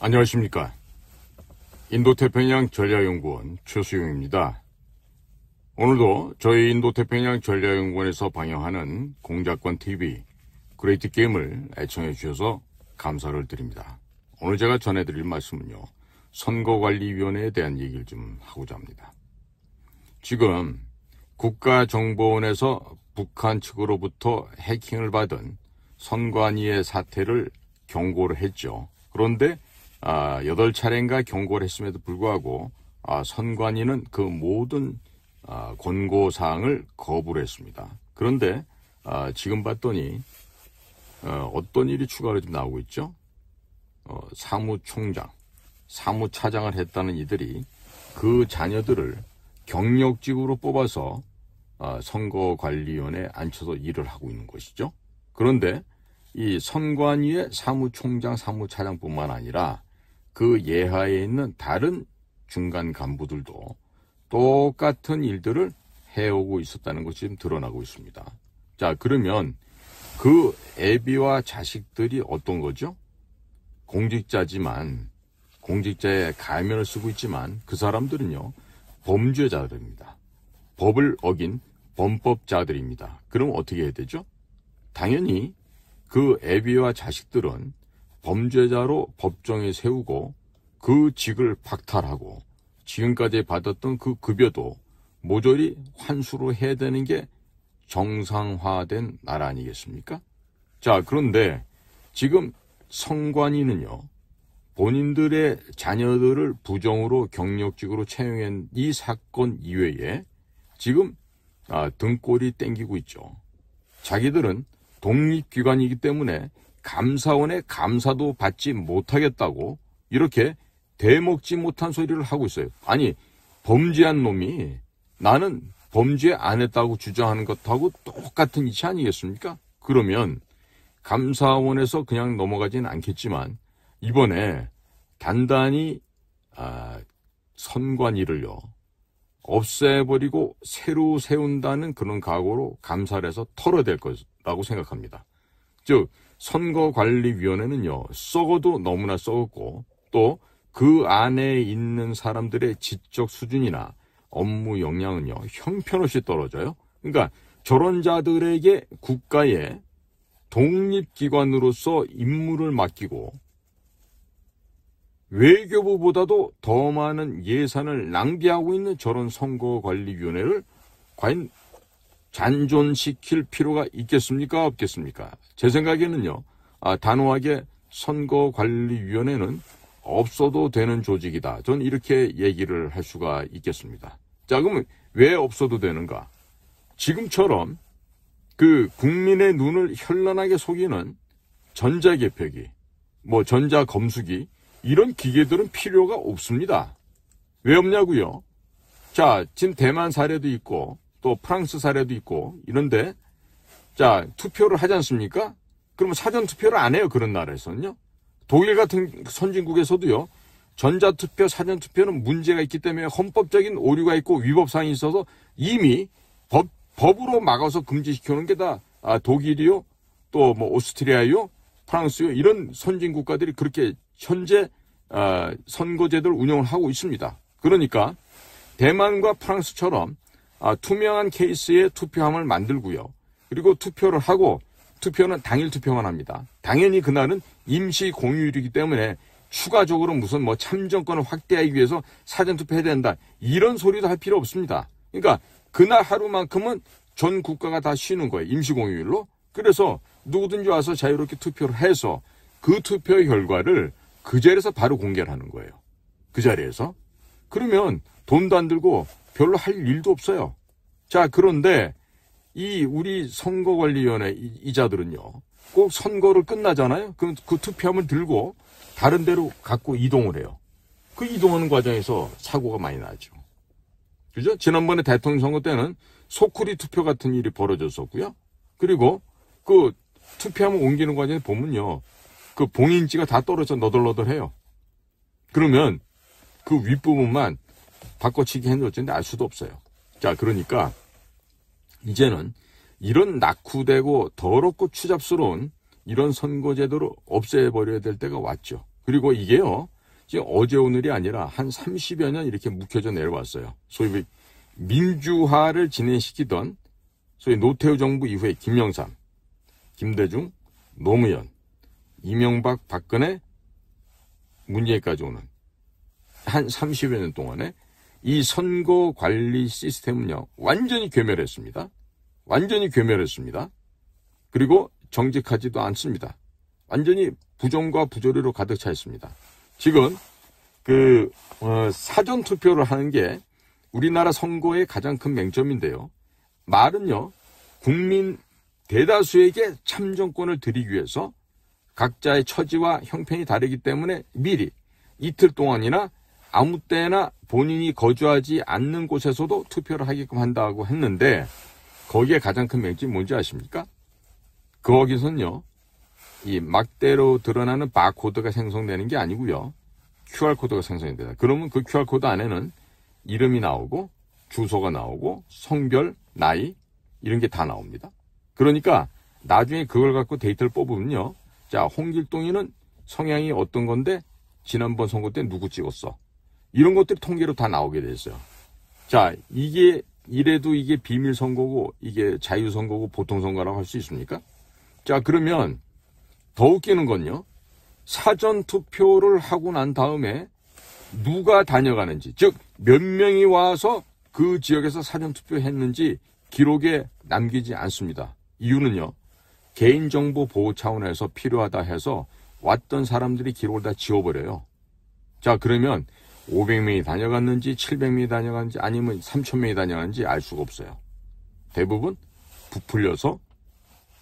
안녕하십니까. 인도태평양 전략연구원 최수용입니다. 오늘도 저희 인도태평양 전략연구원에서 방영하는 공작권 TV 그레이트 게임을 애청해 주셔서 감사를 드립니다. 오늘 제가 전해드릴 말씀은요, 선거관리위원회에 대한 얘기를 좀 하고자 합니다. 지금 국가정보원에서 북한 측으로부터 해킹을 받은 선관위의 사태를 경고를 했죠. 그런데 8차례인가 경고를 했음에도 불구하고 선관위는 그 모든 권고사항을 거부를 했습니다. 그런데 지금 봤더니 어떤 일이 추가로 좀 나오고 있죠. 사무총장, 사무차장을 했다는 이들이 그 자녀들을 경력직으로 뽑아서 선거관리위원회에 앉혀서 일을 하고 있는 것이죠. 그런데 이 선관위의 사무총장, 사무차장뿐만 아니라 그 예하에 있는 다른 중간 간부들도 똑같은 일들을 해오고 있었다는 것이 지금 드러나고 있습니다. 자, 그러면 그 애비와 자식들이 어떤 거죠? 공직자지만, 공직자의 가면을 쓰고 있지만 그 사람들은요, 범죄자들입니다. 법을 어긴 범법자들입니다. 그럼 어떻게 해야 되죠? 당연히 그 애비와 자식들은 범죄자로 법정에 세우고 그 직을 박탈하고 지금까지 받았던 그 급여도 모조리 환수로 해야 되는 게 정상화된 나라 아니겠습니까? 자, 그런데 지금 선관위는요, 본인들의 자녀들을 부정으로 경력직으로 채용한 이 사건 이외에 지금 등골이 땡기고 있죠. 자기들은 독립기관이기 때문에 감사원의 감사도 받지 못하겠다고 이렇게 대먹지 못한 소리를 하고 있어요. 아니, 범죄한 놈이 나는 범죄 안 했다고 주장하는 것하고 똑같은 이치 아니겠습니까? 그러면 감사원에서 그냥 넘어가지는 않겠지만 이번에 단단히 선관위를요, 없애버리고 새로 세운다는 그런 각오로 감사를 해서 털어댈 거라고 생각합니다. 즉 선거관리위원회는요, 썩어도 너무나 썩었고 또 그 안에 있는 사람들의 지적 수준이나 업무 역량은요, 형편없이 떨어져요. 그러니까 저런 자들에게 국가의 독립기관으로서 임무를 맡기고 외교부보다도 더 많은 예산을 낭비하고 있는 저런 선거관리위원회를 과연 잔존시킬 필요가 있겠습니까? 없겠습니까? 제 생각에는요, 단호하게 선거관리위원회는 없어도 되는 조직이다. 저는 이렇게 얘기를 할 수가 있겠습니다. 자, 그러면 왜 없어도 되는가? 지금처럼 그 국민의 눈을 현란하게 속이는 전자개표기, 전자검수기, 이런 기계들은 필요가 없습니다. 왜 없냐고요? 자, 지금 대만 사례도 있고 또 프랑스 사례도 있고 이런데, 자, 투표를 하지 않습니까? 그러면 사전 투표를 안 해요. 그런 나라에서는요. 독일 같은 선진국에서도요, 전자투표, 사전투표는 문제가 있기 때문에 헌법적인 오류가 있고 위법사항이 있어서 이미 법으로 막아서 금지시켜놓은 게 다 독일이요, 또 오스트리아요, 프랑스요, 이런 선진국가들이 그렇게 현재 선거제도를 운영을 하고 있습니다. 그러니까 대만과 프랑스처럼 투명한 케이스의 투표함을 만들고요. 그리고 투표를 하고, 투표는 당일 투표만 합니다. 당연히 그날은 임시 공휴일이기 때문에 추가적으로 무슨 참정권을 확대하기 위해서 사전투표해야 된다, 이런 소리도 할 필요 없습니다. 그러니까 그날 하루만큼은 전 국가가 다 쉬는 거예요. 임시 공휴일로. 그래서 누구든지 와서 자유롭게 투표를 해서 그 투표 결과를 그 자리에서 바로 공개를 하는 거예요. 그 자리에서. 그러면 돈도 안 들고 별로 할 일도 없어요. 자, 그런데 이 우리 선거관리위원회 이자들은요, 꼭 선거를 끝나잖아요. 그럼 그 투표함을 들고 다른 데로 갖고 이동을 해요. 그 이동하는 과정에서 사고가 많이 나죠. 그죠? 지난번에 대통령 선거 때는 소쿠리 투표 같은 일이 벌어졌었고요. 그리고 그 투표함을 옮기는 과정에 보면요, 그 봉인지가 다 떨어져 너덜너덜해요. 그러면 그 윗부분만 바꿔치기 해놓었는데 알 수도 없어요. 자, 그러니까 이제는 이런 낙후되고 더럽고 추잡스러운 이런 선거제도를 없애버려야 될 때가 왔죠. 그리고 이게요, 지금 어제 오늘이 아니라 한 30여 년 이렇게 묵혀져 내려왔어요. 소위 민주화를 진행시키던 소위 노태우 정부 이후에 김영삼, 김대중, 노무현, 이명박, 박근혜, 문재인까지 오는 한 30여 년 동안에 이 선거 관리 시스템은요, 완전히 괴멸했습니다. 완전히 괴멸했습니다. 그리고 정직하지도 않습니다. 완전히 부정과 부조리로 가득 차 있습니다. 지금 사전 투표를 하는 게 우리나라 선거의 가장 큰 맹점인데요. 말은요, 국민 대다수에게 참정권을 드리기 위해서 각자의 처지와 형편이 다르기 때문에 미리 이틀 동안이나 아무 때나 본인이 거주하지 않는 곳에서도 투표를 하게끔 한다고 했는데, 거기에 가장 큰 맹점이 뭔지 아십니까? 거기서는요, 이 막대로 드러나는 바코드가 생성되는 게 아니고요, QR코드가 생성이 됩니다. 그러면 그 QR코드 안에는 이름이 나오고 주소가 나오고 성별, 나이 이런 게 다 나옵니다. 그러니까 나중에 그걸 갖고 데이터를 뽑으면요, 자, 홍길동이는 성향이 어떤 건데 지난번 선거 때 누구 찍었어, 이런 것들이 통계로 다 나오게 돼 있어요. 자, 이래도 이게 비밀 선거고 이게 자유 선거고 보통 선거라고 할 수 있습니까? 자, 그러면 더 웃기는 건요, 사전 투표를 하고 난 다음에 누가 다녀가는지, 즉 몇 명이 와서 그 지역에서 사전 투표했는지 기록에 남기지 않습니다. 이유는요, 개인정보 보호 차원에서 필요하다 해서 왔던 사람들이 기록을 다 지워버려요. 자, 그러면 500명이 다녀갔는지 700명이 다녀갔는지 아니면 3000명이 다녀갔는지 알 수가 없어요. 대부분 부풀려서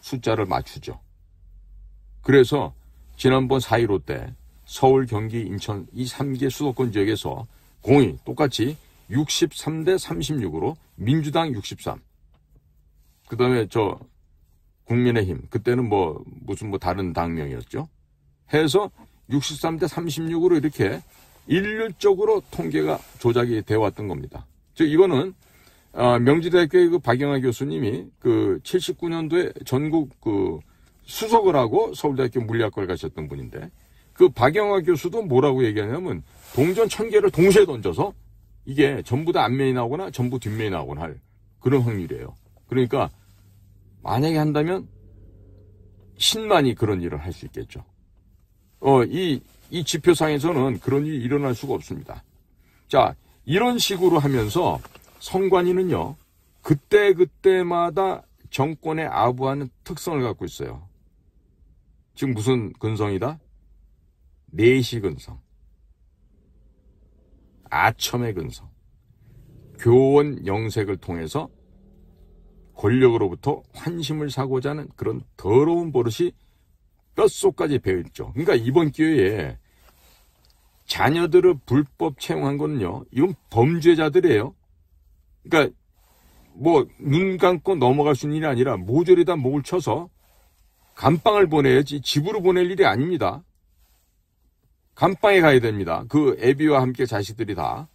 숫자를 맞추죠. 그래서 지난번 4.15 때 서울, 경기, 인천 이 3개 수도권 지역에서 공이 똑같이 63대 36으로 민주당 63, 그 다음에 국민의힘, 그때는 무슨 다른 당명이었죠. 해서 63대 36으로 이렇게 일률적으로 통계가 조작이 되어 왔던 겁니다. 즉, 이거는, 명지대학교의 박영하 교수님이 79년도에 전국 수석을 하고 서울대학교 물리학과를 가셨던 분인데, 그 박영하 교수도 뭐라고 얘기하냐면, 동전 1000개를 동시에 던져서 이게 전부 다 앞면이 나오거나 전부 뒷면이 나오거나 할 그런 확률이에요. 그러니까, 만약에 한다면, 신만이 그런 일을 할 수 있겠죠. 이 지표상에서는 그런 일이 일어날 수가 없습니다. 자, 이런 식으로 하면서 선관위는요, 그때마다 정권에 아부하는 특성을 갖고 있어요. 지금 무슨 근성이다? 내시 근성, 아첨의 근성, 교원 영색을 통해서 권력으로부터 환심을 사고자 하는 그런 더러운 버릇이 뼛속까지 배어있죠. 그러니까 이번 기회에 자녀들을 불법 채용한 거는요, 이건 범죄자들이에요. 그러니까 눈 감고 넘어갈 수 있는 일이 아니라 모조리 다 목을 쳐서 감방을 보내야지 집으로 보낼 일이 아닙니다. 감방에 가야 됩니다. 그 애비와 함께 자식들이 다.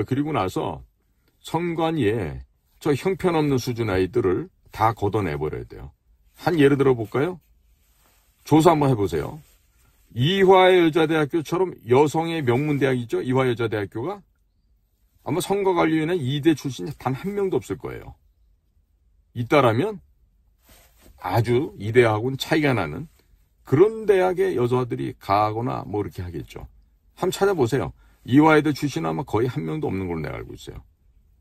그리고 나서 선관위에 저 형편없는 수준 아이들을 다 걷어내버려야 돼요. 한 예를 들어 볼까요? 조사 한번 해보세요. 이화여자대학교처럼 여성의 명문대학이죠. 이화여자대학교가 아마 선거관리위원회 2대 출신이 단 한 명도 없을 거예요. 있다라면 아주 이대하고는 차이가 나는 그런 대학에 여자들이 가거나 이렇게 하겠죠. 한번 찾아보세요. 이화여대 출신은 아마 거의 한 명도 없는 걸로 내가 알고 있어요.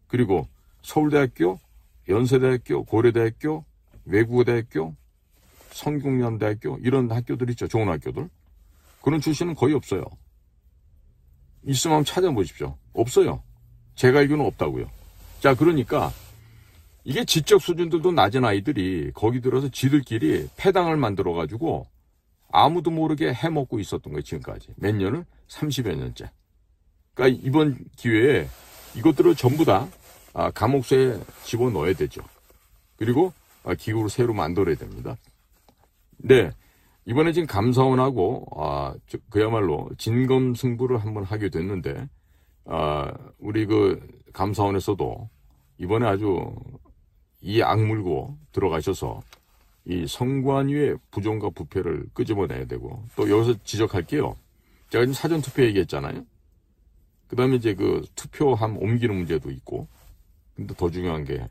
그리고 서울대학교, 연세대학교, 고려대학교, 외국어대학교, 성균관대학교 이런 학교들 있죠. 좋은 학교들. 그런 출신은 거의 없어요. 있으면 한번 찾아보십시오. 없어요. 제가 알기로는 없다고요. 자, 그러니까 이게 지적 수준들도 낮은 아이들이 거기 들어서 지들끼리 패당을 만들어가지고 아무도 모르게 해먹고 있었던 거예요. 지금까지. 몇 년을? 30여 년째. 그러니까 이번 기회에 이것들을 전부 다 감옥수에 집어넣어야 되죠. 그리고 기구를 새로 만들어야 됩니다. 네, 이번에 지금 감사원하고 그야말로 진검승부를 한번 하게 됐는데 우리 감사원에서도 이번에 아주 이 악물고 들어가셔서 이 선관위의 부정과 부패를 끄집어내야 되고, 또 여기서 지적할게요. 제가 지금 사전투표 얘기했잖아요. 그 다음에 이제 그 투표함 옮기는 문제도 있고, 근데 더 중요한 게,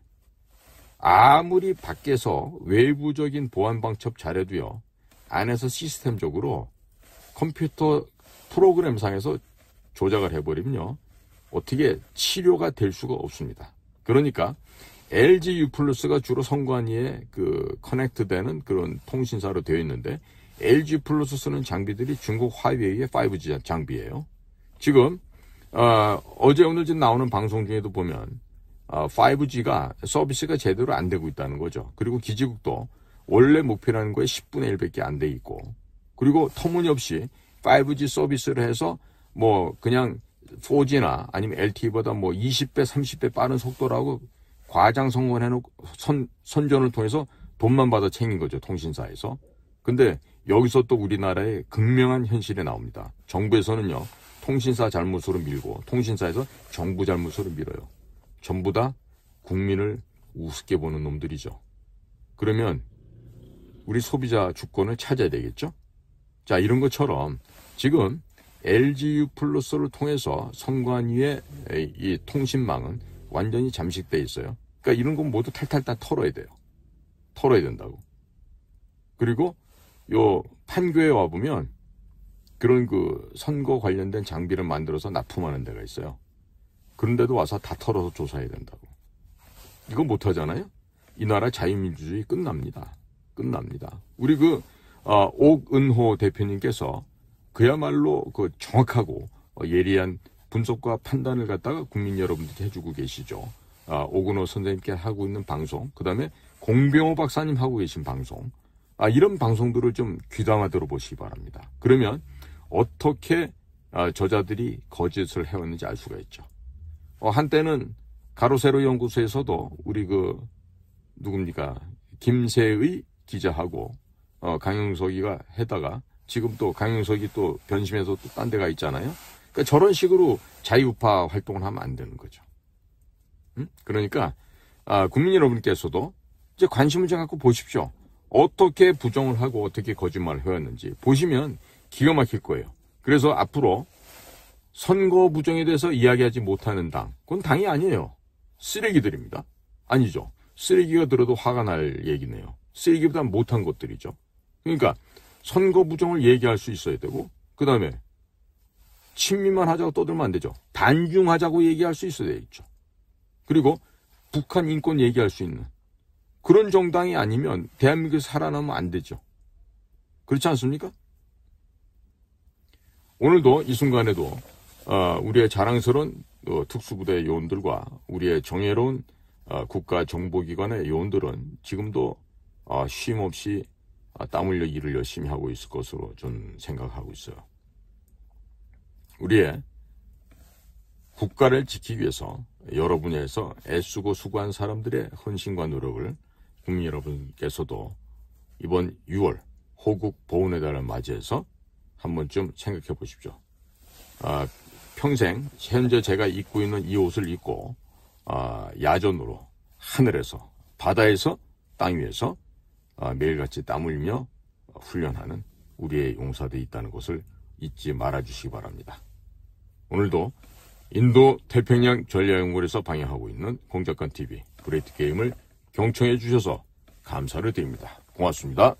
아무리 밖에서 외부적인 보안 방첩 잘해도요, 안에서 시스템적으로 컴퓨터 프로그램상에서 조작을 해버리면요, 어떻게 치료가 될 수가 없습니다. 그러니까 LG U+가 주로 선관위에 그 커넥트되는 그런 통신사로 되어 있는데, LG U+ 쓰는 장비들이 중국 화웨이의 5G 장비예요. 지금 어제 오늘 지금 나오는 방송 중에도 보면 5G가 서비스가 제대로 안 되고 있다는 거죠. 그리고 기지국도 원래 목표라는 거에 10분의 1밖에 안 돼 있고, 그리고 터무니없이 5G 서비스를 해서 뭐 그냥 4G나 아니면 LTE보다 뭐 20배, 30배 빠른 속도라고 과장 성공해놓고 선전을 통해서 돈만 받아 챙긴 거죠, 통신사에서. 근데 여기서 또 우리나라의 극명한 현실이 나옵니다. 정부에서는요, 통신사 잘못으로 밀고 통신사에서 정부 잘못으로 밀어요. 전부 다 국민을 우습게 보는 놈들이죠. 그러면 우리 소비자 주권을 찾아야 되겠죠? 자, 이런 것처럼 지금 LG U+를 통해서 선관위의 이 통신망은 완전히 잠식돼 있어요. 그러니까 이런 건 모두 탈탈 다 털어야 돼요. 털어야 된다고. 그리고 요 판교에 와보면 그런 그 선거 관련된 장비를 만들어서 납품하는 데가 있어요. 그런데도 와서 다 털어서 조사해야 된다고. 이거 못하잖아요? 이 나라 자유민주주의 끝납니다. 끝납니다. 우리 옥은호 대표님께서 그야말로 그 정확하고 예리한 분석과 판단을 갖다가 국민 여러분들께 해주고 계시죠. 옥은호 선생님께 하고 있는 방송, 그 다음에 공병호 박사님 하고 계신 방송, 이런 방송들을 좀 귀담아 들어보시기 바랍니다. 그러면 어떻게 저자들이 거짓을 해왔는지 알 수가 있죠. 한때는 가로세로 연구소에서도 우리 누굽니까? 김세의 기자하고 강용석이가 해다가 지금 또 강용석이 또 변심해서 또 딴 데가 있잖아요. 그러니까 저런 식으로 자유우파 활동을 하면 안 되는 거죠. 그러니까 국민 여러분께서도 이제 관심을 좀 갖고 보십시오. 어떻게 부정을 하고 어떻게 거짓말을 해왔는지 보시면 기가 막힐 거예요. 그래서 앞으로 선거 부정에 대해서 이야기하지 못하는 당, 그건 당이 아니에요. 쓰레기들입니다. 아니죠. 쓰레기가 들어도 화가 날 얘기네요. 쓰레기보다 못한 것들이죠. 그러니까 선거 부정을 얘기할 수 있어야 되고, 그 다음에 친미만 하자고 떠들면 안 되죠. 반중하자고 얘기할 수 있어야 되겠죠. 그리고 북한 인권 얘기할 수 있는 그런 정당이 아니면 대한민국에서 살아남으면 안 되죠. 그렇지 않습니까? 오늘도 이 순간에도 우리의 자랑스러운 특수부대 요원들과 우리의 정예로운 국가정보기관의 요원들은 지금도 쉼없이 땀 흘려 일을 열심히 하고 있을 것으로 저는 생각하고 있어요. 우리의 국가를 지키기 위해서 여러 분야에서 애쓰고 수고한 사람들의 헌신과 노력을 국민 여러분께서도 이번 6월 호국 보훈의 달을 맞이해서 한 번쯤 생각해 보십시오. 평생 현재 제가 입고 있는 이 옷을 입고 야전으로 하늘에서, 바다에서, 땅 위에서 매일같이 땀 흘리며 훈련하는 우리의 용사들이 있다는 것을 잊지 말아주시기 바랍니다. 오늘도 인도 태평양 전략연구원에서 방영하고 있는 공작관 TV 브레이트 게임을 경청해 주셔서 감사를 드립니다. 고맙습니다.